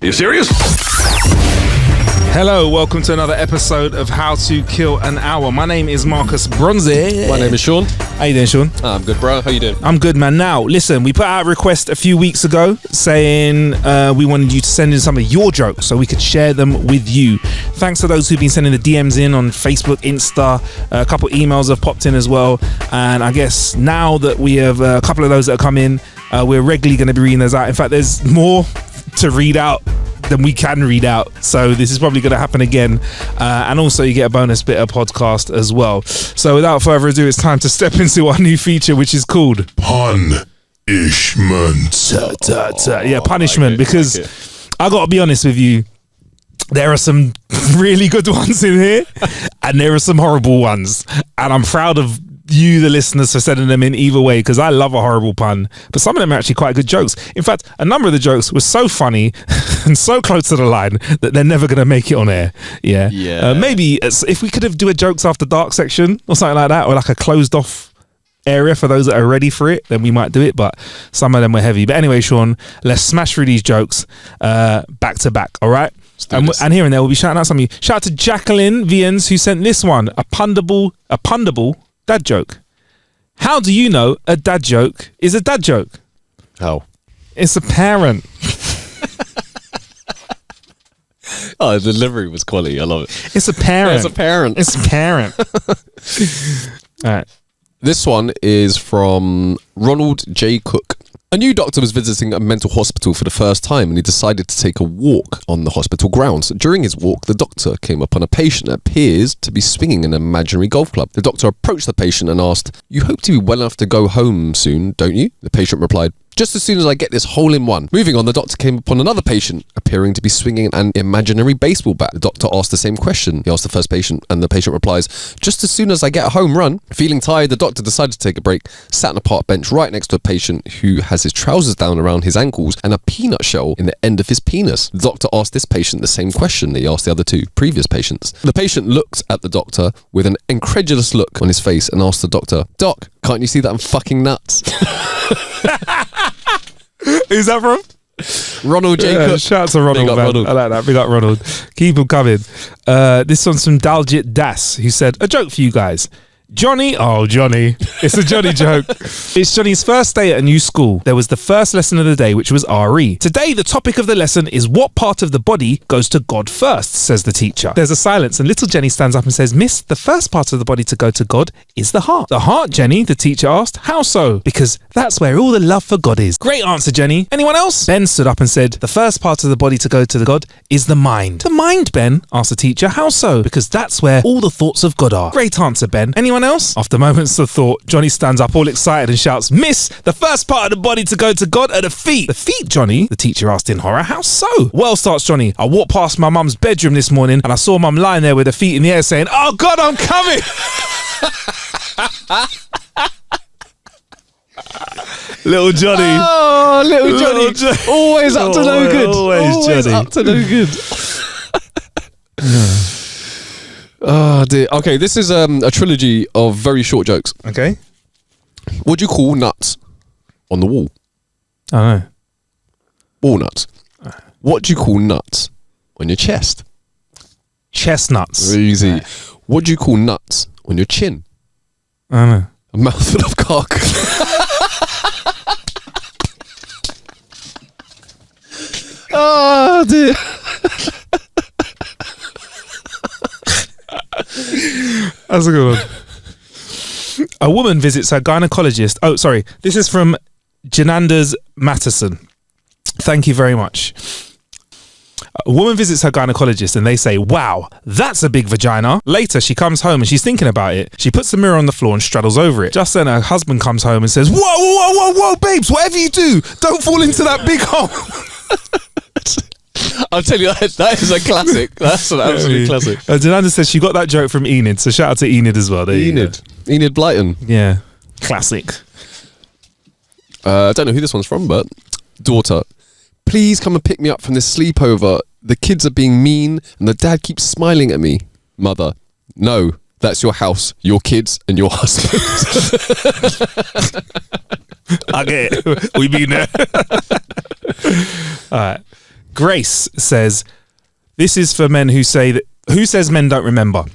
Are you serious? Hello, welcome to another episode of How to Kill an Hour. My name is Marcus Bronze. My name is Sean. How you doing, Sean? I'm good, bro. How you doing? I'm good, man. Now, listen, we put out a request a few weeks ago saying we wanted you to send in some of your jokes so we could share them with you. Thanks to those who've been sending the DMs in on Facebook, Insta. A couple emails have popped in as well. And I guess now that we have a couple of those that have come in, we're regularly going to be reading those out. In fact, there's more to read out than we can read out, so this is probably going to happen again, and also you get a bonus bit of podcast as well. So without further ado, it's time to step into our new feature, which is called PUN-ishment. Yeah, punishment. Because I gotta be honest with you, there are some really good ones in here and there are some horrible ones, and I'm proud of you, the listeners, for sending them in either way, because I love a horrible pun, but some of them are actually quite good jokes. In fact, a number of the jokes were so funny and so close to the line that they're never going to make it on air. Maybe if we could do a jokes after dark section or something like that, or like a closed off area for those that are ready for it, then we might do it, but some of them were heavy. But anyway, Sean, let's smash through these jokes back to back, all right? And here and there we'll be shouting out some of you. Shout out to Jacqueline Vians, who sent this one, a pundable dad joke. How do you know a dad joke is a dad joke? How? It's apparent. Oh, the delivery was quality. I love it. It's apparent. It's apparent. All right. This one is from Ronald J. Cook. A new doctor was visiting a mental hospital for the first time, and he decided to take a walk on the hospital grounds. During his walk, the doctor came upon a patient that appears to be swinging an imaginary golf club. The doctor approached the patient and asked, "You hope to be well enough to go home soon, don't you?" The patient replied, "Just as soon as I get this hole in one." Moving on, the doctor came upon another patient appearing to be swinging an imaginary baseball bat. The doctor asked the same question. He asked the first patient, and the patient replies, "Just as soon as I get a home run." Feeling tired, the doctor decided to take a break, sat on a park bench right next to a patient who has his trousers down around his ankles and a peanut shell in the end of his penis. The doctor asked this patient the same question that he asked the other two previous patients. The patient looked at the doctor with an incredulous look on his face and asked the doctor, "Doc, can't you see that I'm fucking nuts?" Who's that from? Ronald J. Cook. Shout out to Ronald, man. Ronald. I like that. Big up Ronald. Keep them coming. This one's from Daljit Das, who said, "A joke for you guys. Johnny, it's a Johnny joke. It's Johnny's first day at a new school. There was the first lesson of the day, which was RE. Today, the topic of the lesson is what part of the body goes to God first, says the teacher. There's a silence and little Jenny stands up and says, "Miss, the first part of the body to go to God is the heart." "The heart, Jenny?" the teacher asked. "How so?" "Because that's where all the love for God is." "Great answer, Jenny. Anyone else?" Ben stood up and said, "The first part of the body to go to the God is the mind." "The mind, Ben?" asked the teacher. "How so?" "Because that's where all the thoughts of God are." "Great answer, Ben. Anyone else?" After moments of thought, Johnny stands up all excited and shouts, "Miss, the first part of the body to go to God are the feet." "The feet, Johnny?" the teacher asked in horror. "How so?" "Well," starts Johnny, "I walked past my mum's bedroom this morning and I saw mum lying there with her feet in the air saying, 'Oh God, I'm coming.'" Little Johnny. Oh, little Johnny. Always up to no good. Always Johnny. Up to no good. Oh dear. Okay, this is a trilogy of very short jokes. Okay. What do you call nuts on the wall? I don't know. Walnuts. What do you call nuts on your chest? Chestnuts. Easy. What do you call nuts on your chin? I don't know. A mouthful of cock. Oh dear. That's a good one. A woman visits her gynecologist. Oh, sorry. This is from Jananders Matterson. Thank you very much. A woman visits her gynecologist and they say, "Wow, that's a big vagina." Later, she comes home and she's thinking about it. She puts the mirror on the floor and straddles over it. Just then, her husband comes home and says, "Whoa, babes, whatever you do, don't fall into that big hole." I'll tell you, that is a classic. That's an absolute classic. Jananda says she got that joke from Enid, so shout out to Enid as well. There Enid Blyton. Yeah, classic. I don't know who this one's from, but daughter, please come and pick me up from this sleepover. The kids are being mean and the dad keeps smiling at me. Mother, no, that's your house, your kids and your husband. I get it. We been there. All right. Grace says, this is for men who says men don't remember.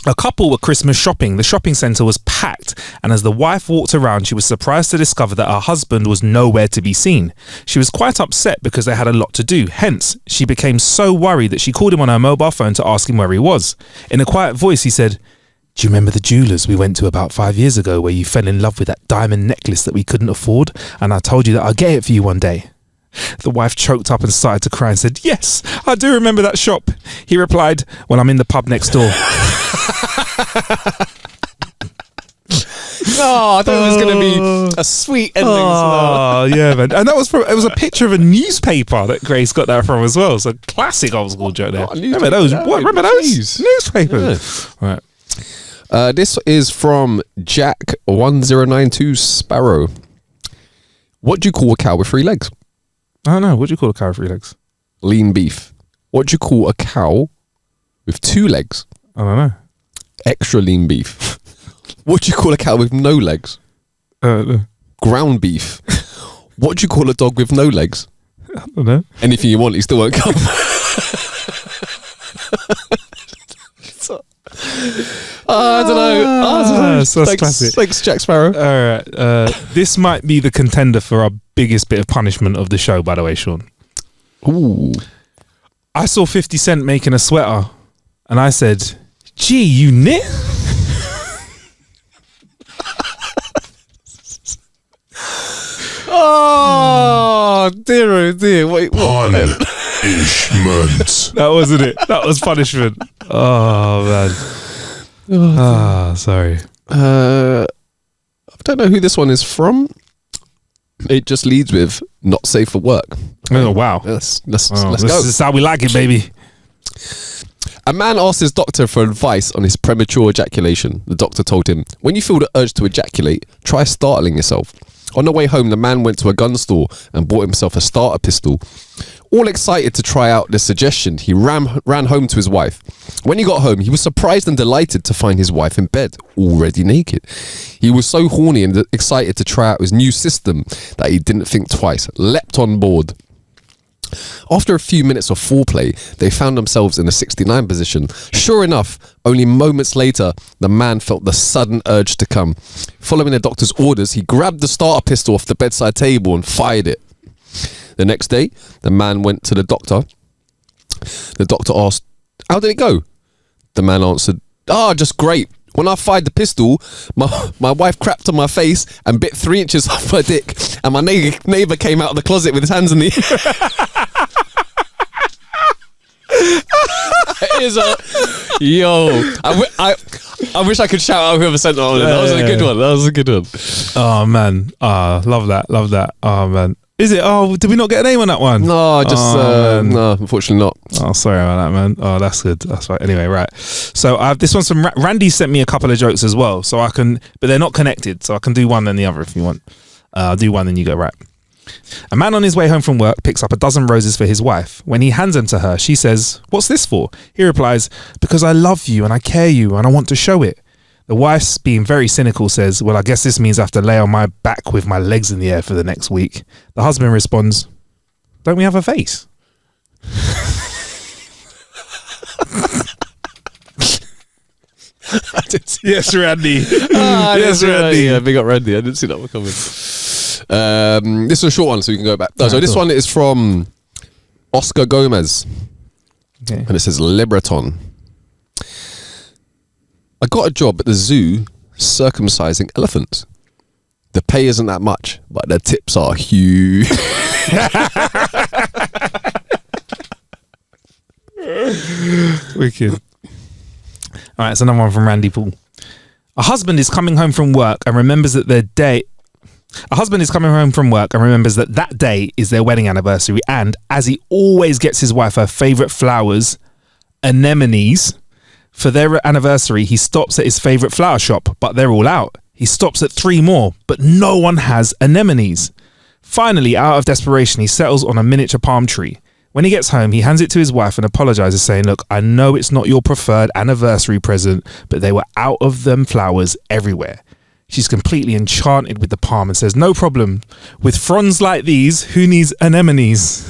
A couple were Christmas shopping. The shopping centre was packed, and as the wife walked around, she was surprised to discover that her husband was nowhere to be seen. She was quite upset because they had a lot to do. Hence, she became so worried that she called him on her mobile phone to ask him where he was. In a quiet voice, he said, "Do you remember the jewellers we went to about 5 years ago where you fell in love with that diamond necklace that we couldn't afford? And I told you that I'd get it for you one day." The wife choked up and started to cry and said, "Yes, I do remember that shop." He replied, "Well, I'm in the pub next door." Oh, I thought it was going to be a sweet ending. Oh, yeah, man. And it was a picture of a newspaper that Grace got that from as well. So classic old school joke there. Remember those? Remember those? Newspapers. Yeah. Right. This is from Jack1092 Sparrow. What do you call a cow with 3 legs? I don't know. What do you call a cow with 3 legs? Lean beef. What do you call a cow with 2 legs? I don't know. Extra lean beef. What do you call a cow with no legs? Ground beef. What do you call a dog with no legs? I don't know. Anything you want, he still won't come. I don't know. So that's classic. Thanks, Jack Sparrow. All right. This might be the contender for our biggest bit of punishment of the show, by the way, Sean. Ooh. I saw 50 Cent making a sweater, and I said, "Gee, you knit?" Oh dear, oh dear. Wait, what? Punishment. That wasn't it. That was punishment. Oh man. Sorry. I don't know who this one is from. It just leads with "not safe for work." Oh wow. Let's go. This is how we like it, baby. A man asked his doctor for advice on his premature ejaculation. The doctor told him, "When you feel the urge to ejaculate, try startling yourself." On the way home, the man went to a gun store and bought himself a starter pistol. All excited to try out this suggestion, he ran home to his wife. When he got home, he was surprised and delighted to find his wife in bed, already naked. He was so horny and excited to try out his new system that he didn't think twice, leapt on board. After a few minutes of foreplay, they found themselves in a 69 position. Sure enough, only moments later, the man felt the sudden urge to come. Following the doctor's orders, he grabbed the starter pistol off the bedside table and fired it. The next day, the man went to the doctor. The doctor asked, "How did it go?" The man answered, "Just great. When I fired the pistol, my wife crapped on my face and bit 3 inches off my dick, and my neighbour came out of the closet with his hands in the air." It is I wish I could shout out whoever sent that one. That was a good one. That was a good one. Oh man. Love that. Oh man. Is it? Oh, did we not get a name on that one? No, no, unfortunately not. Oh, sorry about that, man. Oh, that's good. That's right. Anyway, right. So this one's from Randy. Sent me a couple of jokes as well, so I can, but they're not connected, so I can do one then the other if you want. I'll do one, then you go. Right. A man on his way home from work picks up a dozen roses for his wife. When he hands them to her, she says, "What's this for?" He replies, "Because I love you and I care you and I want to show it." The wife, being very cynical, says, "Well, I guess this means I have to lay on my back with my legs in the air for the next week." The husband responds, "Don't we have a face?" Yes, Randy. Yes, Randy. Yeah, big up Randy. I didn't see that one coming. This is a short one, so we can go back. So this one is from Oscar Gomez. Okay. And it says, "Liberaton. I got a job at the zoo circumcising elephants. The pay isn't that much, but the tips are huge." Wicked. All right, it's another one from Randy Paul. A husband is coming home from work and remembers that that day is their wedding anniversary, and as he always gets his wife her favourite flowers, anemones, for their anniversary, he stops at his favourite flower shop, but they're all out. He stops at 3 more, but no one has anemones. Finally, out of desperation, he settles on a miniature palm tree. When he gets home, he hands it to his wife and apologises, saying, "Look, I know it's not your preferred anniversary present, but they were out of them flowers everywhere." She's completely enchanted with the palm and says, "No problem. With fronds like these, who needs anemones?"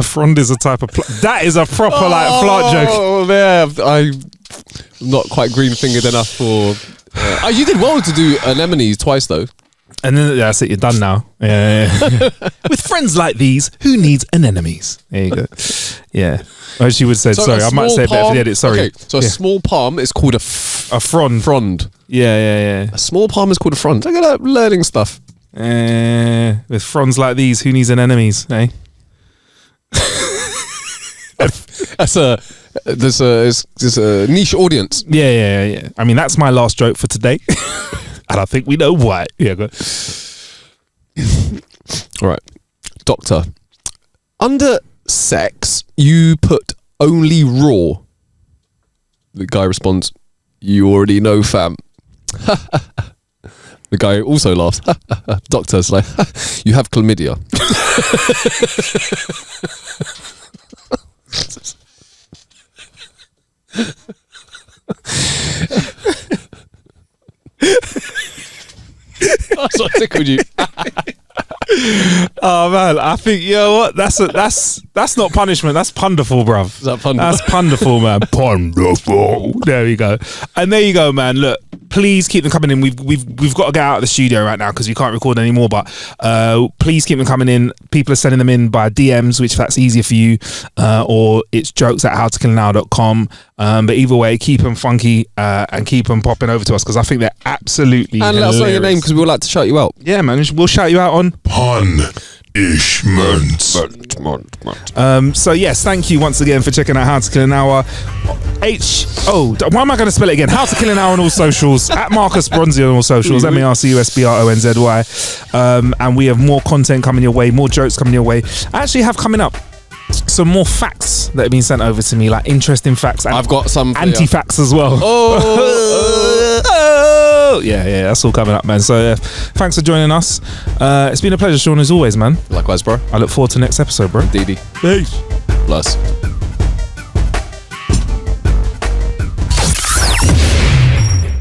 A frond is a type of that is a proper like fart joke. Oh yeah, I'm not quite green fingered enough for. You did well to do anemones twice though. And then that's it. You're done now. Yeah. With friends like these, who needs anemones? There you go. Yeah. Or she would say, sorry, I might say it better for the edit. Sorry. Okay, so a small palm is called a frond. Frond. Yeah. A small palm is called a frond. Look at that learning stuff. With fronds like these, who needs anemones? Eh? There's a niche audience. Yeah. I mean, that's my last joke for today. And I think we know why. Yeah, go. All right. Doctor, under sex, you put only raw. The guy responds, you already know, fam. The guy also laughs. Doctor's like, you have chlamydia. That's what tickled you. Oh man, I think you know what? That's not punishment. That's punderful, bruv. Is that punderful? That's punderful, man. Punderful. There we go. And there you go, man. Look, please keep them coming in. We've got to get out of the studio right now because we can't record anymore. But please keep them coming in. People are sending them in by DMs, which if that's easier for you, or it's jokes@howtokillanow.com. But either way, keep them funky and keep them popping over to us because I think they're absolutely and hilarious. let us know your name because we would like to shout you out. Yeah, man. We'll shout you out on PUN-ishment. So yes, thank you once again for checking out How to Kill an Hour. Why am I going to spell it again? How to Kill an Hour on all socials, at Marcus Bronzy on all socials, MarcusBronzy. And we have more content coming your way, more jokes coming your way. I actually have coming up some more facts that have been sent over to me, like interesting facts. And I've got some anti-facts as well. Yeah, that's all coming up, man. So thanks for joining us. It's been a pleasure, Sean, as always, man. Likewise, bro. I look forward to the next episode, bro. Dee. Peace. Bless.